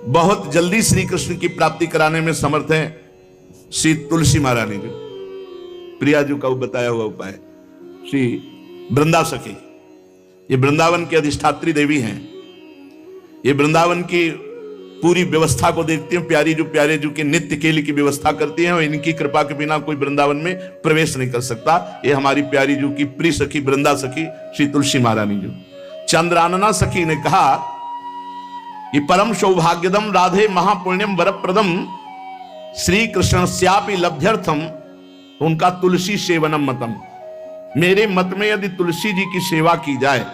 बहुत जल्दी श्री कृष्ण की प्राप्ति कराने में समर्थ हैं श्री तुलसी महारानी जी। प्रिया जी का बताया हुआ उपाय श्री वृंदा सखी, ये वृंदावन की अधिष्ठात्री देवी हैं। ये वृंदावन की पूरी व्यवस्था को देखती हैं। प्यारे जो के नित्य केली की व्यवस्था करती हैं और इनकी कृपा के बिना कोई वृंदावन में प्रवेश नहीं कर सकता। ये हमारी प्यारी जो की प्रिय सखी वृंदा सखी श्री तुलसी महारानी जी। चंद्रानना सखी ने कहा कि परम सौभाग्यदम राधे महापुण्यम वरप्रदम श्री कृष्ण श्यापि लभ्यर्थम, उनका तुलसी सेवनम मतम। मेरे मत में यदि तुलसी जी की सेवा की जाए,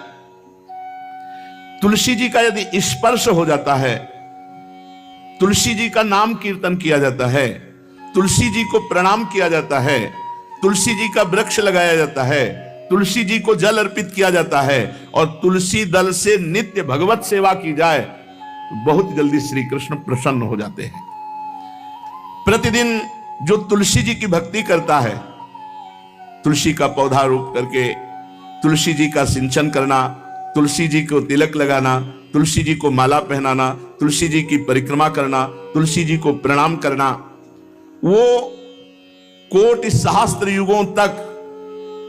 तुलसी जी का यदि स्पर्श हो जाता है, तुलसी जी का नाम कीर्तन किया जाता है, तुलसी जी को प्रणाम किया जाता है, तुलसी जी का वृक्ष लगाया जाता है, तुलसी जी को जल अर्पित किया जाता है और तुलसी दल से नित्य भगवत सेवा की जाए, तो बहुत जल्दी श्री कृष्ण प्रसन्न हो जाते हैं। प्रतिदिन जो तुलसी जी की भक्ति करता है, तुलसी का पौधा रोप करके तुलसी जी का सिंचन करना, तुलसी जी को तिलक लगाना, तुलसी जी को माला पहनाना, तुलसी जी की परिक्रमा करना, तुलसी जी को प्रणाम करना, वो कोटि सहस्त्र युगों तक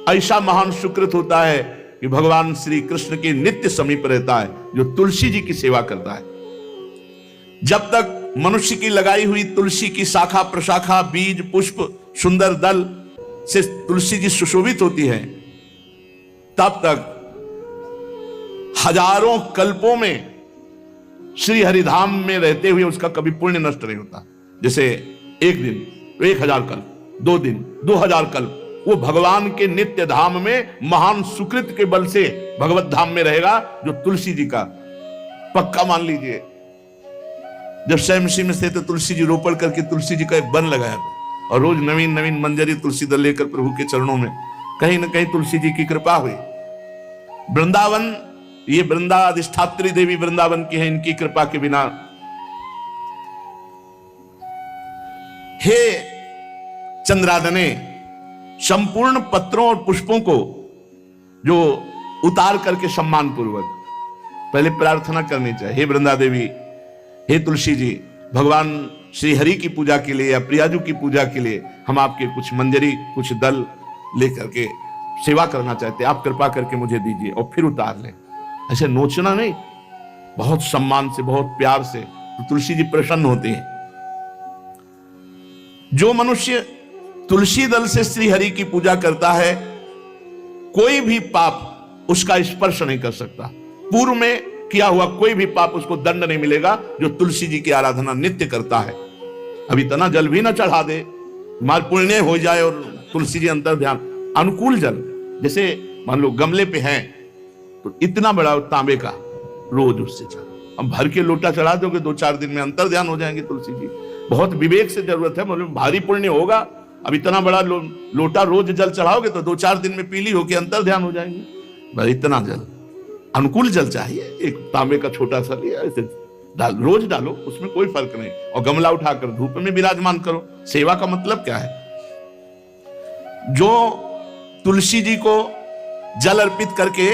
ऐसा महान सुकृत होता है कि भगवान श्री कृष्ण के नित्य समीप रहता है जो तुलसी जी की सेवा करता है। जब तक मनुष्य की लगाई हुई तुलसी की शाखा प्रशाखा बीज पुष्प सुंदर दल से तुलसी जी सुशोभित होती है, तब तक हजारों कल्पों में श्री हरिधाम में रहते हुए उसका कभी पुण्य नष्ट नहीं होता। जैसे एक दिन तो 1000 कल्प, 2 दिन 2000 कल्प, वो भगवान के नित्य धाम में महान सुकृत के बल से भगवत धाम में रहेगा जो तुलसी जी का पक्का मान लीजिए। जब स्वयं में थे तो तुलसी जी रोपण करके तुलसी जी का एक वन लगाया था और रोज नवीन नवीन मंजरी तुलसी दल लेकर प्रभु के चरणों में, कहीं ना कहीं तुलसी जी की कृपा हुई। वृंदावन, ये वृंदा अधिष्ठात्री देवी वृंदावन की है, इनकी कृपा के बिना। हे चंद्रादने, संपूर्ण पत्रों और पुष्पों को जो उतार करके सम्मान पूर्वक पहले प्रार्थना करनी चाहिए। हे वृंदा देवी, हे तुलसी जी, भगवान श्री हरि की पूजा के लिए या प्रियाजू की पूजा के लिए हम आपके कुछ मंजरी कुछ दल लेकर के सेवा करना चाहते हैं, आप कृपा करके मुझे दीजिए और फिर उतार लें। ऐसे नोचना नहीं, बहुत सम्मान से बहुत प्यार से, तो तुलसी जी प्रसन्न होते हैं। जो मनुष्य तुलसी दल से श्री हरि की पूजा करता है, कोई भी पाप उसका स्पर्श नहीं कर सकता। पूर्व में किया हुआ कोई भी पाप उसको दंड नहीं मिलेगा जो तुलसी जी की आराधना नित्य करता है। अब इतना जल भी ना चढ़ा दे, माल पुण्य हो जाए और तुलसी जी अंतर ध्यान अनुकूल जल, जैसे मान लो गमले पे हैं तो इतना बड़ा तांबे का रोज उससे चढ़ा, अब भर के लोटा चढ़ा दोगे 2-4 दिन में अंतर ध्यान हो जाएंगे तुलसी जी। बहुत विवेक से जरूरत है, मतलब भारी पुण्य होगा। अब इतना बड़ा लोटा रोज जल चढ़ाओगे तो 2-4 दिन में पीली होके अंतर ध्यान हो जाएंगे। इतना जल, अनुकूल जल चाहिए। एक तांबे का छोटा सा लिया, ऐसे रोज डालो, उसमें कोई फर्क नहीं, और गमला उठाकर धूप में विराजमान करो। सेवा का मतलब क्या है? जो तुलसी जी को जल अर्पित करके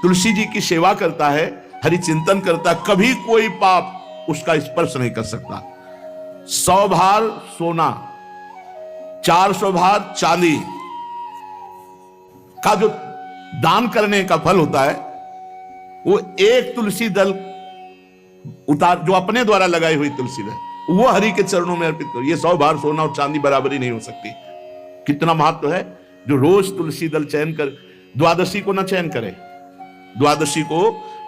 तुलसी जी की सेवा करता है, हरि चिंतन करता है, कभी कोई पाप उसका स्पर्श नहीं कर सकता। 100 भार सोना, 400 भार चांदी का जो दान करने का फल होता है, वो एक तुलसी दल उतार जो अपने द्वारा लगाई हुई तुलसी दल, वो हरि के चरणों में अर्पित करो। ये 100 भार सोना और चांदी बराबरी नहीं हो सकती। कितना महत्व है। जो रोज तुलसी दल चयन कर, द्वादशी को ना चयन करे, द्वादशी को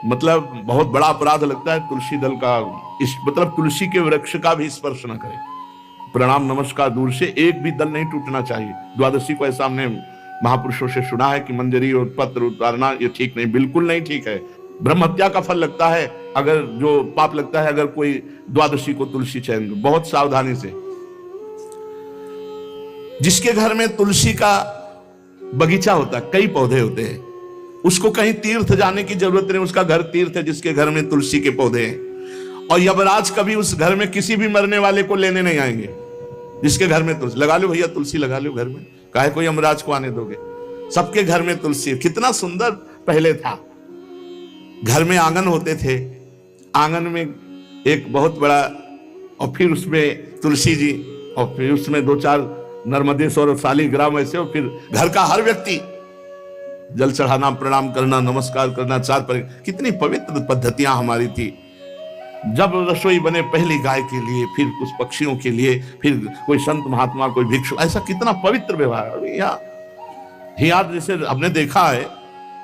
मतलब बहुत बड़ा अपराध लगता है तुलसी दल का, इस मतलब तुलसी के वृक्ष का भी स्पर्श न करे। प्रणाम नमस्कार दूर से, एक भी दल नहीं टूटना चाहिए द्वादशी को। ऐसा हमने महापुरुषों से सुना है कि मंजरी और पत्र उतारना ये ठीक नहीं, बिल्कुल नहीं ठीक है। ब्रह्म हत्या का फल लगता है, अगर जो पाप लगता है अगर कोई द्वादशी को तुलसी चयन, बहुत सावधानी से। जिसके घर में तुलसी का बगीचा होता है, कई पौधे होते हैं, उसको कहीं तीर्थ जाने की जरूरत नहीं, उसका घर तीर्थ है जिसके घर में तुलसी के पौधे हैं। और यमराज कभी उस घर में किसी भी मरने वाले को लेने नहीं आएंगे जिसके घर में तुलसी। लगा लो भैया तुलसी लगा लो घर में, काहे कोई यमराज को आने दोगे? सबके घर में तुलसी। कितना सुंदर पहले था, घर में आंगन होते थे, आंगन में एक बहुत बड़ा, और फिर उसमें तुलसी जी, और फिर उसमें 2-4 नर्मदेश्वर और शालिग्राम ऐसे, और फिर घर का हर व्यक्ति जल चढ़ाना, प्रणाम करना, नमस्कार करना, कितनी पवित्र पद्धतियां हमारी थी। जब रसोई बने पहली गाय के लिए, फिर कुछ पक्षियों के लिए, फिर कोई संत महात्मा, कोई भिक्षु, ऐसा कितना पवित्र व्यवहार। यहाँ जैसे हमने देखा है,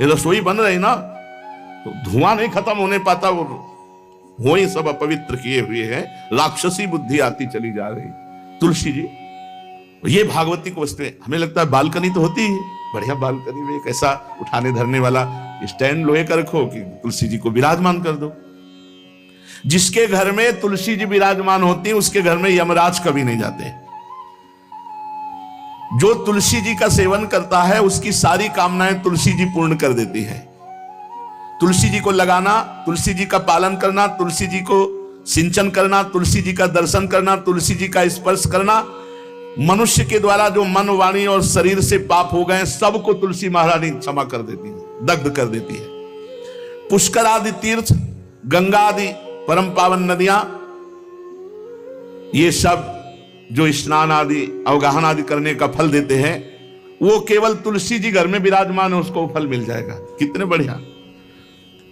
ये रसोई बन रही ना, तो धुआं नहीं खत्म होने पाता, वो ही सब अपवित्र किए हुए हैं, राक्षसी बुद्धि आती चली जा रही। तुलसी जी, ये भागवती को वस्तु हमें लगता है बालकनी तो होती है, बढ़िया बालकनी में एक ऐसा उठाने धरने वाला स्टैंड लोहे का रखो कि तुलसी जी को विराजमान कर दो। जिसके घर में तुलसी जी विराजमान होती है, उसके घर में यमराज कभी नहीं जाते। जो तुलसी जी का सेवन करता है, उसकी सारी कामनाएं तुलसी जी पूर्ण कर देती है। तुलसी जी को लगाना, तुलसी जी का पालन करना, तुलसी जी को सिंचन करना, तुलसी जी का दर्शन करना, तुलसी जी का स्पर्श करना, मनुष्य के द्वारा जो मन, वाणी और शरीर से पाप हो गए, सबको तुलसी महारानी क्षमा कर देती है, दग्ध कर देती है। पुष्कर आदि तीर्थ, गंगा आदि परम पावन नदियां, ये सब जो स्नान आदि, अवगाहन आदि करने का फल देते हैं, वो केवल तुलसी जी घर में विराजमान है, उसको फल मिल जाएगा। कितने बढ़िया।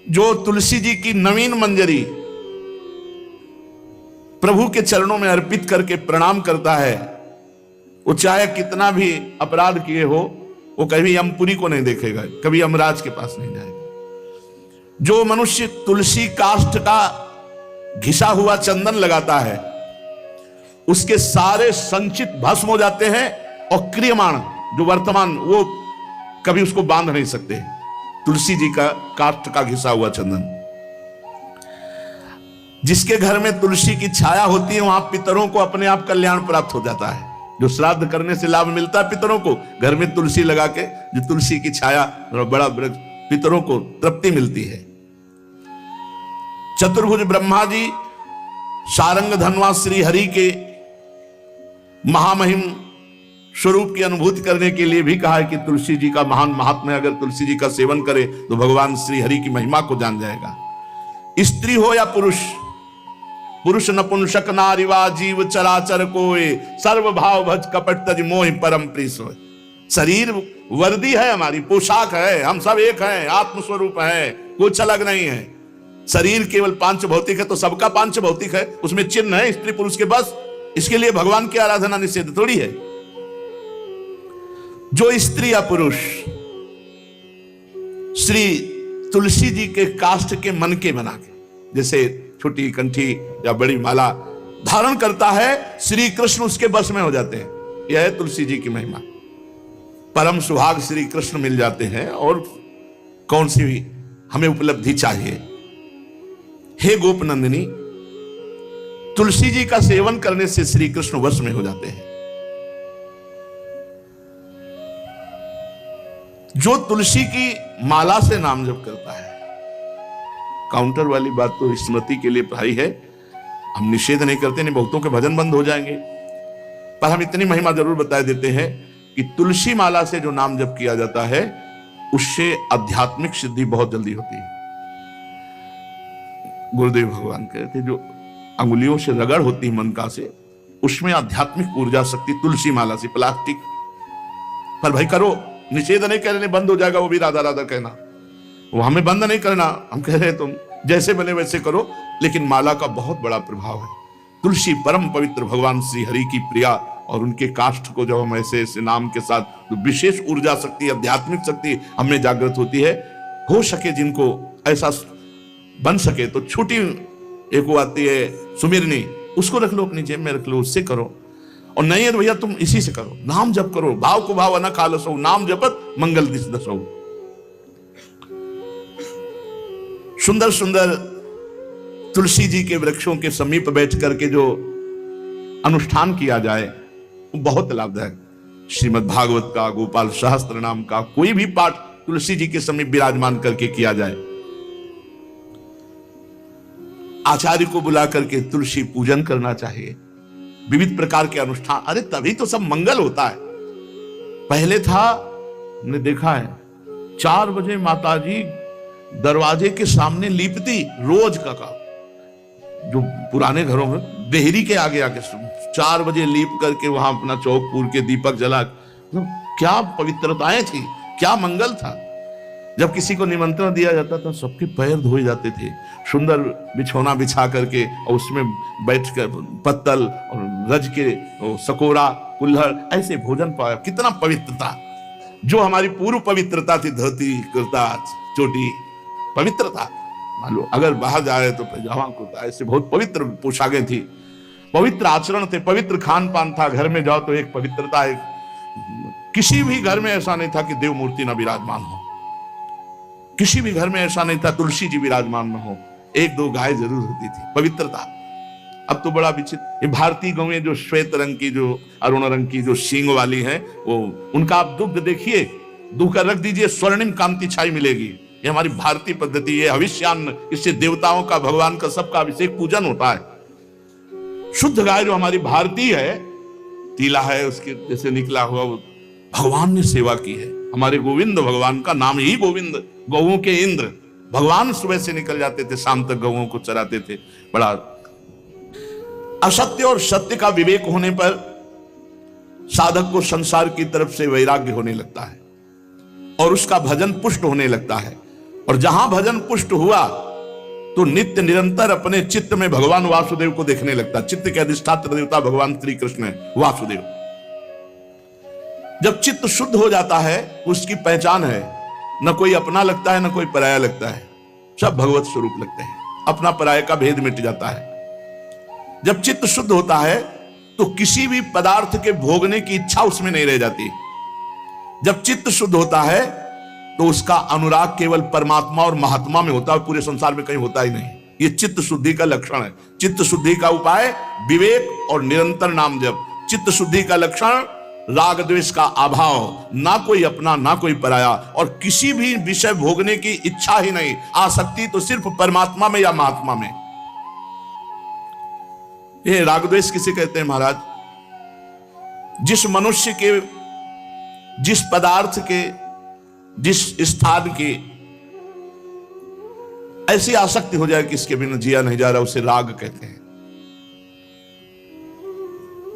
जो तुलसी जी की नवीन मंजरी प्रभु के चरणों में अर्पित करके प्रणाम करता है, वो चाहे कितना भी अपराध किए हो, वो कभी यमपुरी को नहीं देखेगा, कभी यमराज के पास नहीं जाएगा। जो मनुष्य तुलसी काष्ठ का घिसा हुआ चंदन लगाता है, उसके सारे संचित भस्म हो जाते हैं, और क्रियमाण जो वर्तमान, वो कभी उसको बांध नहीं सकते। तुलसी जी का काष्ठ का घिसा हुआ चंदन। जिसके घर में तुलसी की छाया होती है, वहां पितरों को अपने आप कल्याण प्राप्त हो जाता है। जो श्राद्ध करने से लाभ मिलता है पितरों को, घर में तुलसी लगा के, जो तुलसी की छाया, बड़ा वृक्ष, पितरों को तृप्ति मिलती है। चतुर्भुज ब्रह्मा जी सारंग धनवा श्री हरि के महामहिम स्वरूप की अनुभूति करने के लिए भी कहा है कि तुलसी जी का महान महात्म्य, अगर तुलसी जी का सेवन करे तो भगवान श्री हरि की महिमा को जान जाएगा। स्त्री हो या पुरुष, पुरुष नपुंसक नारीवा जीव चराचर कोय, सर्व भाव भज कपट तज मोहि परम प्रिय सोय। शरीर वर्दी है, हमारी पोशाक है, हम सब एक हैं, आत्मस्वरूप है, कुछ अलग नहीं है। शरीर केवल पांच भौतिक है तो सबका पांच भौतिक है, उसमें चिन्ह है स्त्री पुरुष के, बस। इसके लिए भगवान की आराधना निषेध थोड़ी है। जो स्त्री या पुरुष श्री तुलसी जी के काष्ठ के मन के बना के, जैसे छोटी कंठी या बड़ी माला धारण करता है, श्री कृष्ण उसके बस में हो जाते हैं। यह है तुलसी जी की महिमा। परम सुहाग श्री कृष्ण मिल जाते हैं, और कौन सी भी हमें उपलब्धि चाहिए। हे गोप नंदिनी, तुलसी जी का सेवन करने से श्री कृष्ण वश में हो जाते हैं। जो तुलसी की माला से नाम जप करता है, काउंटर वाली बात तो स्मृति के लिए पढ़ाई है, हम निषेध नहीं करते, नहीं बहुतों के भजन बंद हो जाएंगे, पर हम इतनी महिमा जरूर बता देते हैं कि तुलसी माला से जो नाम जप किया जाता है, उससे आध्यात्मिक सिद्धि बहुत जल्दी होती है। गुरुदेव भगवान कहते जो अंगुलियों से रगड़ होती है मन का से, उसमें आध्यात्मिक ऊर्जा शक्ति तुलसी माला से। प्लास्टिक पर भाई करो, निषेध नहीं कह रहे, बंद हो जाएगा वो भी राधा राधा कहना, वो हमें बंद नहीं करना। हम कह रहे हैं तुम जैसे बने वैसे करो, लेकिन माला का बहुत बड़ा प्रभाव है। तुलसी परम पवित्र भगवान श्री हरि की प्रिया, और उनके काष्ठ को जब हम ऐसे ऐसे नाम के साथ, तो विशेष ऊर्जा शक्ति, आध्यात्मिक शक्ति हमें जागृत होती है। हो सके जिनको ऐसा बन सके तो छोटी एक वो आती है सुमिरनी, उसको रख लो, अपनी जेब में रख लो, उससे करो। और नहीं है तो भैया तुम इसी से करो, नाम जप करो, भाव को भाव न खालसो, नाम जपत मंगल दिस दसो। सुंदर सुंदर तुलसी जी के वृक्षों के समीप बैठ करके जो अनुष्ठान किया जाए वो बहुत लाभदायक। श्रीमद् भागवत का, गोपाल सहस्त्र नाम का कोई भी पाठ तुलसी जी के समीप विराजमान करके किया जाए। आचार्य को बुला करके तुलसी पूजन करना चाहिए। विविध प्रकार के अनुष्ठान, अरे तभी तो सब मंगल होता है। पहले था, हमने देखा है, 4 बजे माताजी दरवाजे के सामने लीपती, रोज का काम। जो पुराने घरों में देहरी के आगे आके 4 बजे लीप करके वहां अपना चौक पूर के दीपक जला, क्या पवित्रताएं थी, क्या मंगल था। जब किसी को निमंत्रण दिया जाता था सबके पैर धोए जाते थे, सुंदर बिछौना बिछा करके और उसमें बैठकर पत्तल और रज के सकोरा कुल्हड़ ऐसे भोजन पाया। कितना पवित्रता, जो हमारी पूर्व पवित्रता थी, धोती कुर्ता चोटी पवित्रता। मान लो अगर बाहर जा रहे तो पैजामा कुर्ता, ऐसे बहुत पवित्र पोशाकें थी, पवित्र आचरण थे, पवित्र खान पान था। घर में जाओ तो एक पवित्रता, एक किसी भी घर में ऐसा नहीं था कि देव मूर्ति न विराजमान हो, किसी भी घर में ऐसा नहीं था तुलसी जी विराजमान न हो, 1-2 गाय जरूर होती थी, पवित्रता। अब तो बड़ा विचित्र, ये भारतीय गौएं जो श्वेत रंग की, जो अरुण रंग की, जो सींग वाली है, वो उनका आप दुग्ध देखिए, दूह कर रख दीजिए, स्वर्णिम कांति छाई मिलेगी। ये हमारी भारतीय पद्धति है, हविष्यान्न, इससे देवताओं का, भगवान का, सबका अभिषेक पूजन होता है। शुद्ध गाय जो हमारी भारतीय है, तीला है उसके जैसे निकला हुआ, वो भगवान ने सेवा की है। हमारे गोविंद भगवान का नाम ही गोविंद, गौओं के इंद्र। भगवान सुबह से निकल जाते थे, शाम तक गौओं को चराते थे। बड़ा असत्य और सत्य का विवेक होने पर साधक को संसार की तरफ से वैराग्य होने लगता है और उसका भजन पुष्ट होने लगता है। और जहां भजन पुष्ट हुआ तो नित्य निरंतर अपने चित्त में भगवान वासुदेव को देखने लगता। चित्त के अधिष्ठात्र देवता भगवान श्री कृष्ण है, वासुदेव। जब चित्त शुद्ध हो जाता है, उसकी पहचान है, न कोई अपना लगता है न कोई पराया लगता है, सब भगवत स्वरूप लगते हैं, अपना पराये का भेद मिट जाता है। जब चित्त शुद्ध होता है तो किसी भी पदार्थ के भोगने की इच्छा उसमें नहीं रह जाती। जब चित्त शुद्ध होता है तो उसका अनुराग केवल परमात्मा और महात्मा में होता है, पूरे संसार में कहीं होता ही नहीं। ये चित्त शुद्धि का लक्षण है। चित्त शुद्धि का उपाय विवेक और निरंतर नाम जप। चित्त शुद्धि का लक्षण राग द्वेष का अभाव, ना कोई अपना ना कोई पराया, और किसी भी विषय भोगने की इच्छा ही नहीं, आसक्ति तो सिर्फ परमात्मा में या महात्मा में। ये राग द्वेष किसे कहते हैं महाराज? जिस मनुष्य के, जिस पदार्थ के, जिस स्थान की ऐसी आसक्ति हो जाए कि इसके बिना जिया नहीं जा रहा, उसे राग कहते हैं।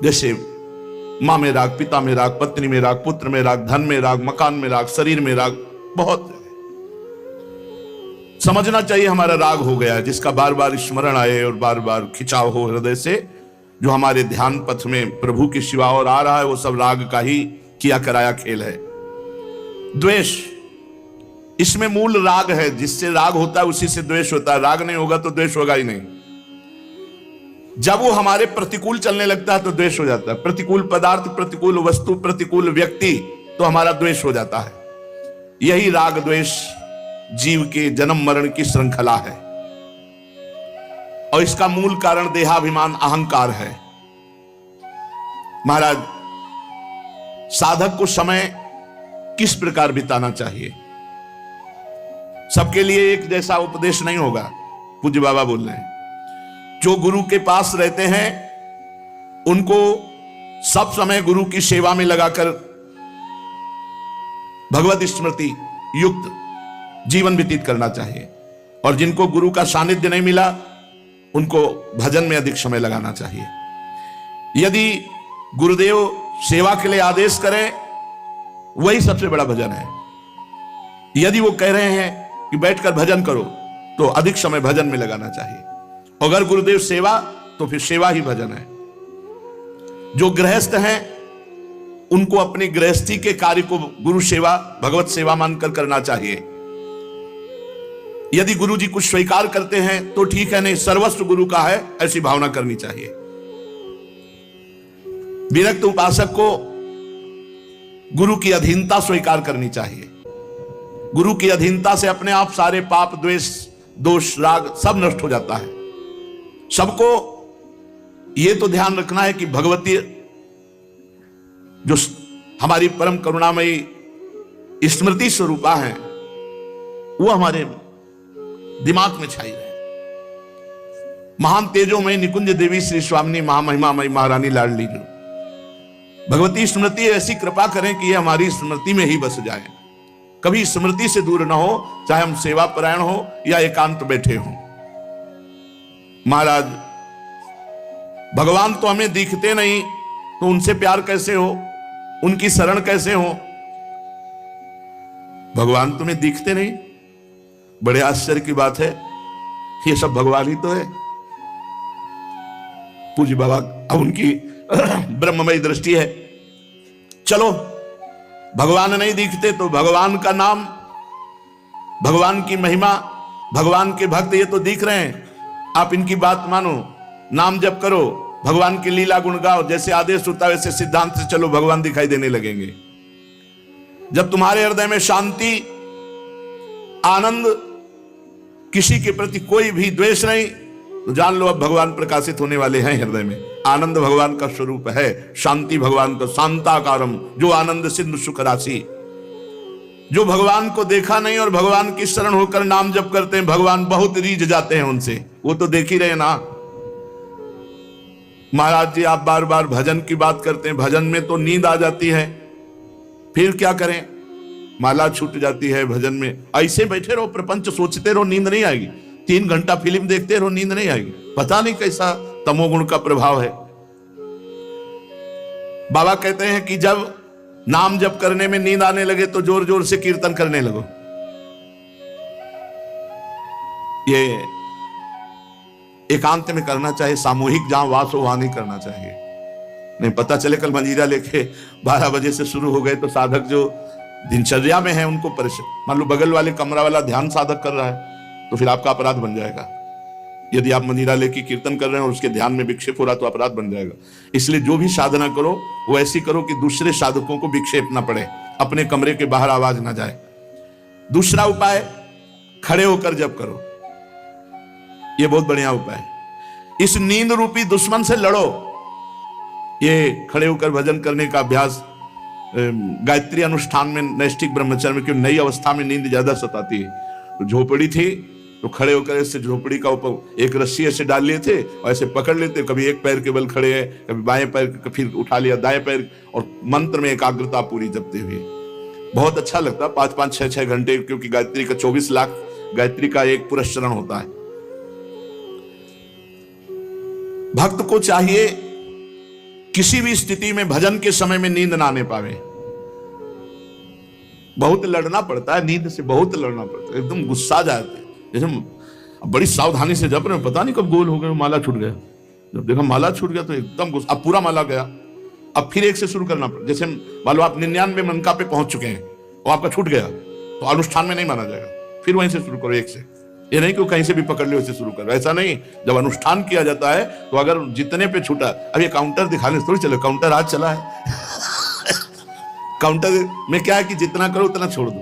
जैसे मां में राग, पिता में राग, पत्नी में राग, पुत्र में राग, धन में राग, मकान में राग, शरीर में राग, बहुत समझना चाहिए हमारा राग हो गया, जिसका बार बार स्मरण आए और बार बार खिंचाव हो हृदय से। जो हमारे ध्यान पथ में प्रभु की शिवा और आ रहा है, वो सब राग का ही किया कराया खेल है। द्वेष, इसमें मूल राग है। जिससे राग होता है उसी से द्वेष होता है। राग नहीं होगा तो द्वेष होगा ही नहीं। जब वो हमारे प्रतिकूल चलने लगता है तो द्वेष हो जाता है। प्रतिकूल पदार्थ, प्रतिकूल वस्तु, प्रतिकूल व्यक्ति, तो हमारा द्वेष हो जाता है। यही राग द्वेष जीव के जन्म मरण की श्रृंखला है और इसका मूल कारण देहाभिमान, अहंकार है। महाराज, साधक को समय किस प्रकार बिताना चाहिए? सबके लिए एक जैसा उपदेश नहीं होगा। पूज्य बाबा बोल रहे हैं, जो गुरु के पास रहते हैं उनको सब समय गुरु की सेवा में लगाकर भगवत स्मृति युक्त जीवन व्यतीत करना चाहिए। और जिनको गुरु का सानिध्य नहीं मिला उनको भजन में अधिक समय लगाना चाहिए। यदि गुरुदेव सेवा के लिए आदेश करें, वही सबसे बड़ा भजन है। यदि वो कह रहे हैं कि बैठकर भजन करो, तो अधिक समय भजन में लगाना चाहिए। अगर गुरुदेव सेवा, तो फिर सेवा ही भजन है। जो गृहस्थ हैं उनको अपनी गृहस्थी के कार्य को गुरु सेवा, भगवत सेवा मानकर करना चाहिए। यदि गुरु जी कुछ स्वीकार करते हैं तो ठीक है, नहीं सर्वस्व गुरु का है, ऐसी भावना करनी चाहिए। विरक्त उपासक को गुरु की अधीनता स्वीकार करनी चाहिए। गुरु की अधीनता से अपने आप सारे पाप, द्वेष, दोष, राग सब नष्ट हो जाता है। सबको यह तो ध्यान रखना है कि भगवती जो हमारी परम करुणामयी स्मृति स्वरूपा है, वो हमारे दिमाग में छाई रहे। महान तेजोमयी निकुंज देवी श्री स्वामिनी महामहिमामयी महारानी लाडली जो भगवती स्मृति ऐसी कृपा करें कि ये हमारी स्मृति में ही बस जाए, कभी स्मृति से दूर ना हो, चाहे हम सेवा परायण हो या एकांत बैठे हो। महाराज भगवान तो हमें दिखते नहीं, तो उनसे प्यार कैसे हो, उनकी शरण कैसे हो? भगवान तुम्हें दिखते नहीं, बड़े आश्चर्य की बात है, ये सब भगवान ही तो है। पूज्य बाबा अब उनकी ब्रह्ममयी दृष्टि है। चलो भगवान नहीं दिखते तो भगवान का नाम, भगवान की महिमा, भगवान के भक्त ये तो दिख रहे हैं, आप इनकी बात मानो, नाम जप करो, भगवान की लीला गुण गाओ, जैसे आदेश होता है वैसे सिद्धांत से चलो, भगवान दिखाई देने लगेंगे। जब तुम्हारे हृदय में शांति, आनंद, किसी के प्रति कोई भी द्वेष नहीं, तो जान लो अब भगवान प्रकाशित होने वाले हैं हृदय में। आनंद भगवान का स्वरूप है, शांति भगवान का, शांताकारम, जो आनंद सिंधु सुख राशि। जो भगवान को देखा नहीं और भगवान की शरण होकर नाम जप करते हैं, भगवान बहुत रीझ जाते हैं उनसे, वो तो देख ही रहे ना। महाराज जी आप बार बार भजन की बात करते हैं, भजन में तो नींद आ जाती है, फिर क्या करें? माला छूट जाती है भजन में। ऐसे बैठे रहो, प्रपंच सोचते रहो, नींद नहीं आएगी। 3 घंटा फिल्म देखते रहो, नींद नहीं आएगी। पता नहीं कैसा तमोगुण का प्रभाव है। बाबा कहते हैं कि जब नाम जप करने में नींद आने लगे तो जोर जोर से कीर्तन करने लगो। ये एकांत में करना चाहिए, सामूहिक जहां वास हो वहां नहीं करना चाहिए। नहीं पता चले कल मंजीरा लेके 12 बजे से शुरू हो गए तो साधक जो दिनचर्या में है उनको परेशान, मान लो बगल वाले कमरा वाला ध्यान साधक कर रहा है तो फिर आपका अपराध बन जाएगा। यदि आप मंजीरा लेके कीर्तन कर रहे हैं और उसके ध्यान में विक्षेप हो रहा तो अपराध बन जाएगा। इसलिए जो भी साधना करो वो ऐसी करो कि दूसरे साधकों को विक्षेप ना पड़े, अपने कमरे के बाहर आवाज ना जाए। दूसरा उपाय, खड़े होकर जप करो, ये बहुत बढ़िया उपाय है। इस नींद रूपी दुश्मन से लड़ो। ये खड़े होकर भजन करने का अभ्यास गायत्री अनुष्ठान में, नैष्ठिक ब्रह्मचर्य में, क्यों नई अवस्था में नींद ज्यादा सताती है। तो झोपड़ी थी तो खड़े होकर ऐसे झोपड़ी का ऊपर एक रस्सी ऐसे डाल लिए थे और ऐसे पकड़ लेते, कभी एक पैर के बल खड़े हैं, कभी बाएं पैर, फिर उठा लिया दाएं पैर, और मंत्र में एकाग्रता पूरी जपते हुए बहुत अच्छा लगता। 5-5, 6-6 घंटे, क्योंकि गायत्री का 24 लाख गायत्री का एक पुरस्चरण होता है। भक्त को चाहिए किसी भी स्थिति में भजन के समय में नींद ना आने पावे। बहुत लड़ना पड़ता है, नींद से बहुत लड़ना पड़ता है, एकदम गुस्सा जाते हैं। जैसे बड़ी सावधानी से जप रहे, पता नहीं कब गोल हो गए, माला छूट गया। जब देखा माला छूट गया तो एकदम गुस्सा, अब पूरा माला गया, अब फिर एक से शुरू करना पड़ा। जैसे मान लो आप 99 मनका पे पहुंच चुके हैं और आपका छूट गया तो अनुष्ठान में नहीं माना जाएगा, फिर वहीं से शुरू करो एक से। ये नहीं कि कहीं से भी पकड़ लो, ऐसे शुरू करो, ऐसा नहीं। जब अनुष्ठान किया जाता है तो अगर जितने पे छूटा, अब ये काउंटर दिखाने थोड़ी चलो, काउंटर आज चला है काउंटर में क्या है कि जितना करो उतना छोड़ दो।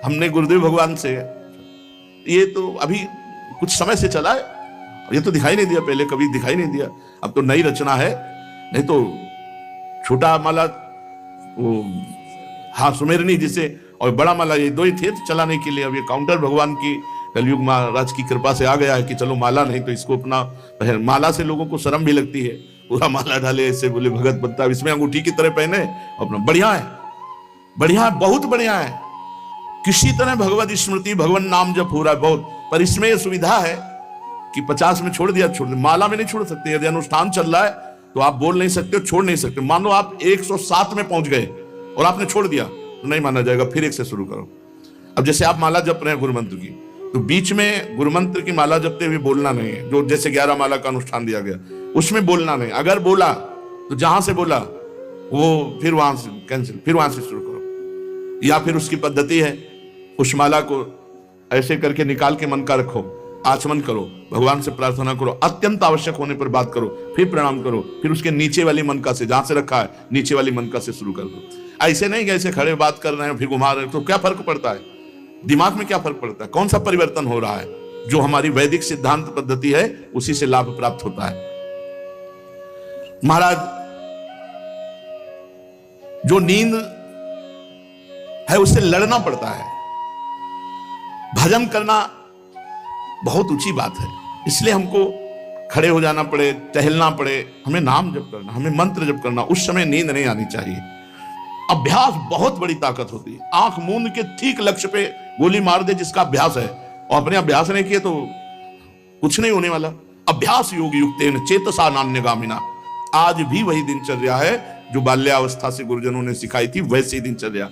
हमने गुरुदेव भगवान से, ये तो अभी कुछ समय से चला है, ये तो दिखाई नहीं दिया, पहले कभी दिखाई नहीं दिया, अब तो नई रचना है। नहीं तो छोटा माला वो हाँ सुमेरनी जिसे, और बड़ा माला, ये 2 ही थे तो चलाने के लिए। अब ये काउंटर भगवान की कलयुग महाराज की कृपा से आ गया है कि चलो माला नहीं तो इसको अपना माला से लोगों को शर्म भी लगती है, पूरा माला डाले ऐसे, बोले भगत बनता, इसमें अंगूठी की तरह पहने अपना। बढ़िया है, बढ़िया है, बहुत बढ़िया है। किसी तरह भगवत स्मृति, भगवान नाम जप हो रहा है बहुत, पर इसमें यह सुविधा है कि 50 में छोड़ दिया, छोड़ दिया। माला में नहीं छोड़ सकते। यदि अनुष्ठान चल रहा है तो आप बोल नहीं सकते, छोड़ नहीं सकते। मान लो आप 107 में पहुंच गए और आपने छोड़ दिया तो नहीं माना जाएगा, फिर एक से शुरू करो। अब जैसे आप माला जप रहे हैं गुरु मंत्र की, तो बीच में गुरु मंत्र की माला जपते हुए बोलना नहीं है। जो जैसे 11 माला का अनुष्ठान दिया गया उसमें बोलना नहीं। अगर बोला तो जहां से बोला वो फिर वहां से कैंसिल, फिर वहां से शुरू करो। या फिर उसकी पद्धति है, उस माला को ऐसे करके निकाल के मन का रखो, आचमन करो, भगवान से प्रार्थना करो, अत्यंत आवश्यक होने पर बात करो, फिर प्रणाम करो, फिर उसके नीचे वाली मनका से, जहां से रखा है नीचे वाली मनका से शुरू कर दो। ऐसे नहीं कि ऐसे खड़े बात कर रहे हैं फिर घुमा रहे हैं, तो क्या फर्क पड़ता है? दिमाग में क्या फर्क पड़ता है? कौन सा परिवर्तन हो रहा है? जो हमारी वैदिक सिद्धांत पद्धति है उसी से लाभ प्राप्त होता है। महाराज, जो नींद है उससे लड़ना पड़ता है। भजन करना बहुत ऊंची बात है, इसलिए हमको खड़े हो जाना पड़े, टहलना पड़े, हमें नाम जप करना, हमें मंत्र जप करना। उस समय नींद नहीं आनी चाहिए। अभ्यास बहुत बड़ी ताकत होती है। आंख मूंद के ठीक लक्ष्य पे गोली मार दे जिसका अभ्यास है, और अपने अभ्यास नहीं किए तो कुछ नहीं होने वाला। अभ्यास योग युक्तेन चेतसा नान्यगामिना। आज भी वही दिनचर्या है जो बाल्यावस्था से गुरुजनों ने सिखाई थी, वैसी दिनचर्या।